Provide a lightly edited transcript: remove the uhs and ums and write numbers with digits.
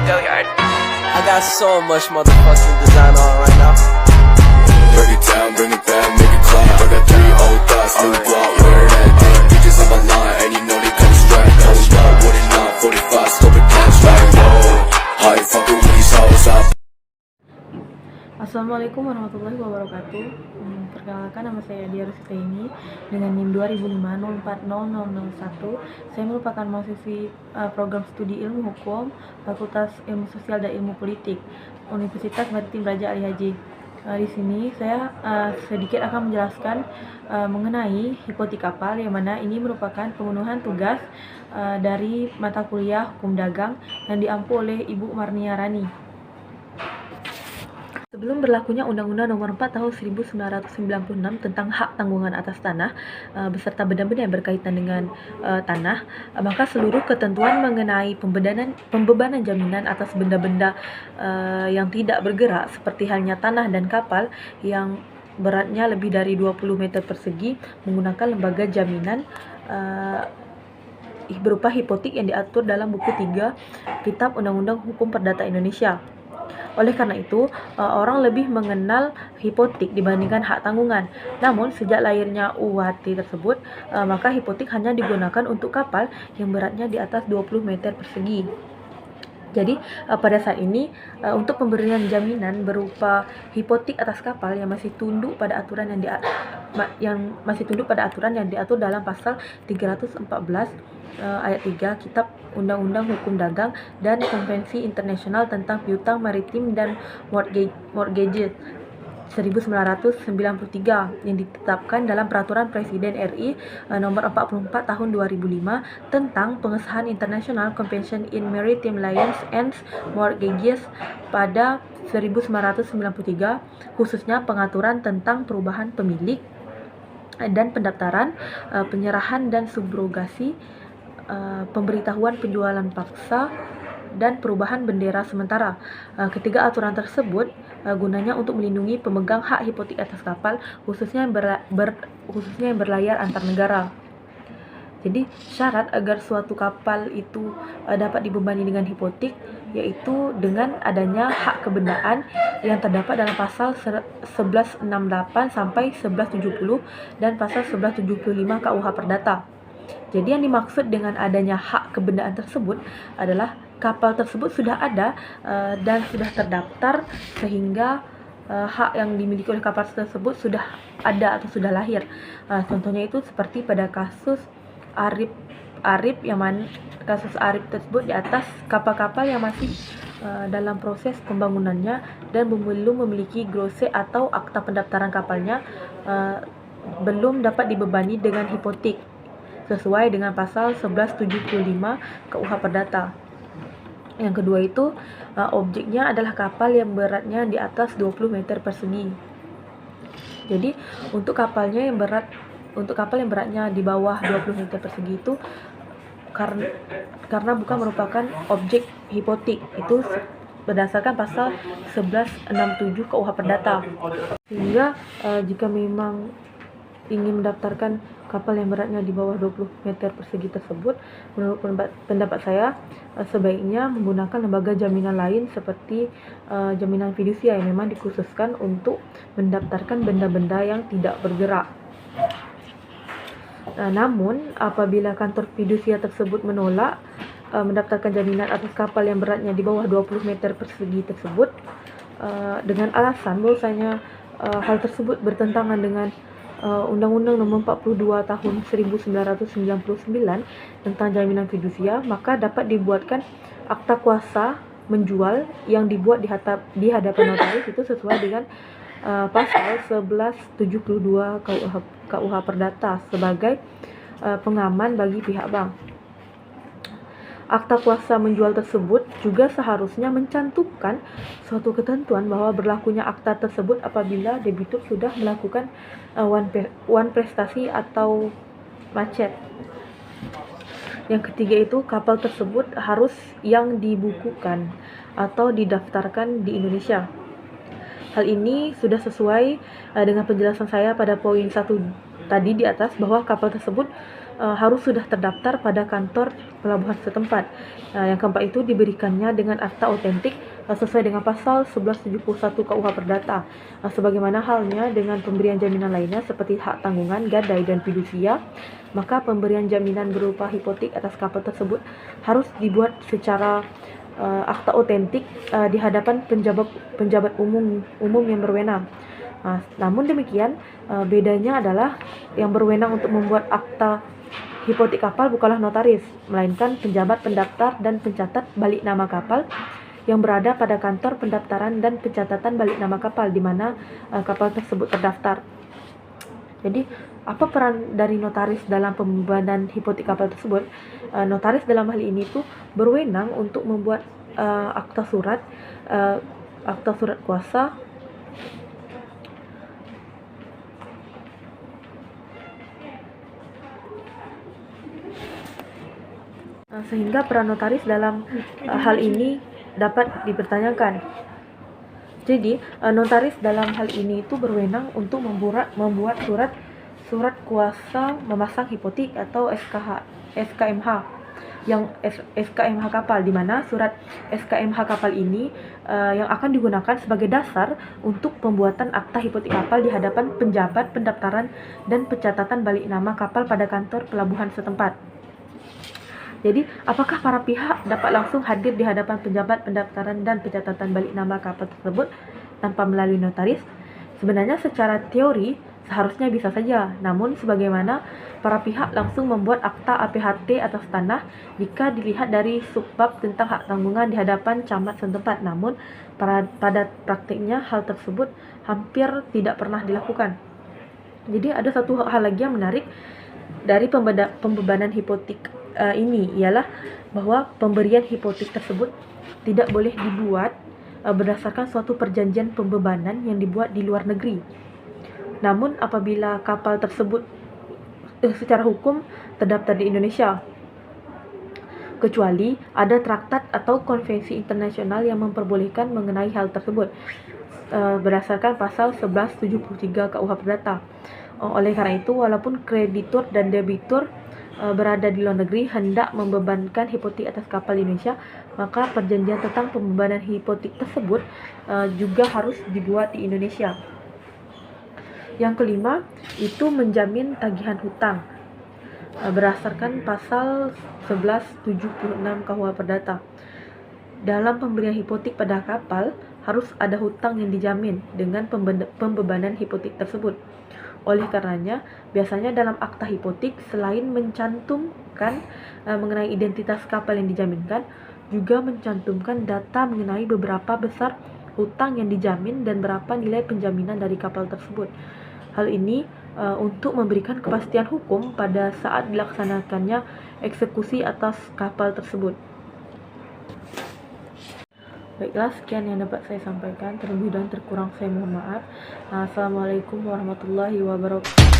I got so much motherfucking design on right now. Break it down, bring it back, make it clap. I got 3 old thoughts, new block, where that thing. Bitches on my line, and you know they come straight. Hold up, what it not, 45, scope it cash like whoa. High fucking with these hoes up. Assalamualaikum warahmatullahi wabarakatuh. Perkenalkan, nama saya Dia Rusitaini dengan NIM 2005040001. Saya merupakan mahasiswi program studi ilmu hukum Fakultas Ilmu Sosial dan Ilmu Politik Universitas Maritim Raja Ali Haji. Di sini saya sedikit akan menjelaskan mengenai hipotek kapal, yang mana ini merupakan pemenuhan tugas dari mata kuliah hukum dagang yang diampu oleh Ibu Marnia Rani. Sebelum berlakunya Undang-Undang Nomor 4 Tahun 1996 tentang hak tanggungan atas tanah beserta benda-benda yang berkaitan dengan tanah, maka seluruh ketentuan mengenai pembebanan jaminan atas benda-benda yang tidak bergerak seperti halnya tanah dan kapal yang beratnya lebih dari 20 meter persegi menggunakan lembaga jaminan berupa hipotek yang diatur dalam buku 3 Kitab Undang-Undang Hukum Perdata Indonesia. Oleh karena itu, orang lebih mengenal hipotek dibandingkan hak tanggungan. Namun, sejak lahirnya UHT tersebut, maka hipotek hanya digunakan untuk kapal yang beratnya di atas 20 meter persegi. Jadi, pada saat ini, untuk pemberian jaminan berupa hipotek atas kapal yang masih tunduk pada aturan yang diatur dalam pasal 314 ayat 3 Kitab Undang-Undang Hukum Dagang dan Konvensi Internasional tentang Piutang Maritim dan Mortgages 1993 yang ditetapkan dalam Peraturan Presiden RI Nomor 44 Tahun 2005 tentang pengesahan International Convention in Maritime Liens and Mortgages pada 1993, khususnya pengaturan tentang perubahan pemilik dan pendaftaran, penyerahan dan subrogasi, pemberitahuan penjualan paksa, dan perubahan bendera sementara. Ketiga aturan tersebut gunanya untuk melindungi pemegang hak hipotek atas kapal, khususnya yang berlayar antar negara. Jadi syarat agar suatu kapal itu dapat dibebani dengan hipotek yaitu dengan adanya hak kebendaan yang terdapat dalam pasal 1168 sampai 1170 dan pasal 1175 KUH Perdata. Jadi yang dimaksud dengan adanya hak kebendaan tersebut adalah kapal tersebut sudah ada dan sudah terdaftar sehingga hak yang dimiliki oleh kapal tersebut sudah ada atau sudah lahir. Contohnya itu seperti pada kasus Arif yang mana kasus Arif tersebut di atas kapal-kapal yang masih dalam proses pembangunannya dan belum memiliki grose atau akta pendaftaran kapalnya belum dapat dibebani dengan hipotek sesuai dengan pasal 1175 KUH Perdata. Yang kedua itu objeknya adalah kapal yang beratnya di atas 20 meter persegi. Jadi untuk kapal yang beratnya di bawah 20 meter persegi itu karena bukan merupakan objek hipotek, itu berdasarkan pasal 1167 KUH Perdata. Sehingga jika memang ingin mendaftarkan kapal yang beratnya di bawah 20 meter persegi tersebut, menurut pendapat saya sebaiknya menggunakan lembaga jaminan lain seperti jaminan fidusia yang memang dikhususkan untuk mendaftarkan benda-benda yang tidak bergerak. Namun apabila kantor fidusia tersebut menolak mendaftarkan jaminan atas kapal yang beratnya di bawah 20 meter persegi tersebut dengan alasan bahwasanya hal tersebut bertentangan dengan Undang-Undang Nomor 42 Tahun 1999 tentang jaminan fidusia, maka dapat dibuatkan akta kuasa menjual yang dibuat di hadapan notaris itu sesuai dengan pasal 1172 KUH Perdata sebagai pengaman bagi pihak bank. Akta kuasa menjual tersebut juga seharusnya mencantumkan suatu ketentuan bahwa berlakunya akta tersebut apabila debitur sudah melakukan one prestasi atau macet. Yang ketiga itu kapal tersebut harus yang dibukukan atau didaftarkan di Indonesia. Hal ini sudah sesuai dengan penjelasan saya pada poin 1 tadi di atas, bahwa kapal tersebut harus sudah terdaftar pada kantor pelabuhan setempat. Yang keempat itu diberikannya dengan akta otentik sesuai dengan pasal 1171 KUH Perdata. Sebagaimana halnya dengan pemberian jaminan lainnya seperti hak tanggungan, gadai, dan fidusia, maka pemberian jaminan berupa hipotek atas kapal tersebut harus dibuat secara akta otentik di hadapan penjabat umum yang berwenang. Namun demikian, bedanya adalah yang berwenang untuk membuat akta hipotek kapal bukanlah notaris, melainkan penjabat pendaftar dan pencatat balik nama kapal yang berada pada kantor pendaftaran dan pencatatan balik nama kapal di mana kapal tersebut terdaftar. Jadi, apa peran dari notaris dalam pembebanan hipotek kapal tersebut? Notaris dalam hal ini tuh berwenang untuk membuat akta surat kuasa sehingga peran notaris dalam hal ini dapat dipertanyakan. Jadi, notaris dalam hal ini itu berwenang untuk membuat surat kuasa memasang hipotek atau SKMH yang SKMH kapal, di mana surat SKMH kapal ini yang akan digunakan sebagai dasar untuk pembuatan akta hipotek kapal di hadapan penjabat pendaftaran dan pencatatan balik nama kapal pada kantor pelabuhan setempat. Jadi, apakah para pihak dapat langsung hadir di hadapan penjabat pendaftaran dan pencatatan balik nama kapal tersebut tanpa melalui notaris? Sebenarnya secara teori seharusnya bisa saja, namun sebagaimana para pihak langsung membuat akta APHT atas tanah jika dilihat dari subbab tentang hak tanggungan di hadapan camat setempat. Namun pada praktiknya hal tersebut hampir tidak pernah dilakukan. Jadi ada satu hal lagi yang menarik dari pembebanan hipotek ini, ialah bahwa pemberian hipotek tersebut tidak boleh dibuat berdasarkan suatu perjanjian pembebanan yang dibuat di luar negeri. Namun apabila kapal tersebut secara hukum terdaftar di Indonesia, kecuali ada traktat atau konvensi internasional yang memperbolehkan mengenai hal tersebut berdasarkan pasal 1173 KUH Perdata. Oleh karena itu, walaupun kreditur dan debitur berada di luar negeri hendak membebankan hipotek atas kapal Indonesia, maka perjanjian tentang pembebanan hipotek tersebut juga harus dibuat di Indonesia. Yang kelima, itu menjamin tagihan hutang berdasarkan pasal 1176 KUH Perdata. Dalam pemberian hipotek pada kapal, harus ada hutang yang dijamin dengan pembebanan hipotek tersebut. Oleh karenanya, biasanya dalam akta hipotek selain mencantumkan mengenai identitas kapal yang dijaminkan, juga mencantumkan data mengenai beberapa besar hutang yang dijamin dan berapa nilai penjaminan dari kapal tersebut. Hal ini untuk memberikan kepastian hukum pada saat dilaksanakannya eksekusi atas kapal tersebut. Baiklah, sekian yang dapat saya sampaikan. Terlebih dan terkurang saya mohon maaf. Assalamualaikum warahmatullahi wabarakatuh.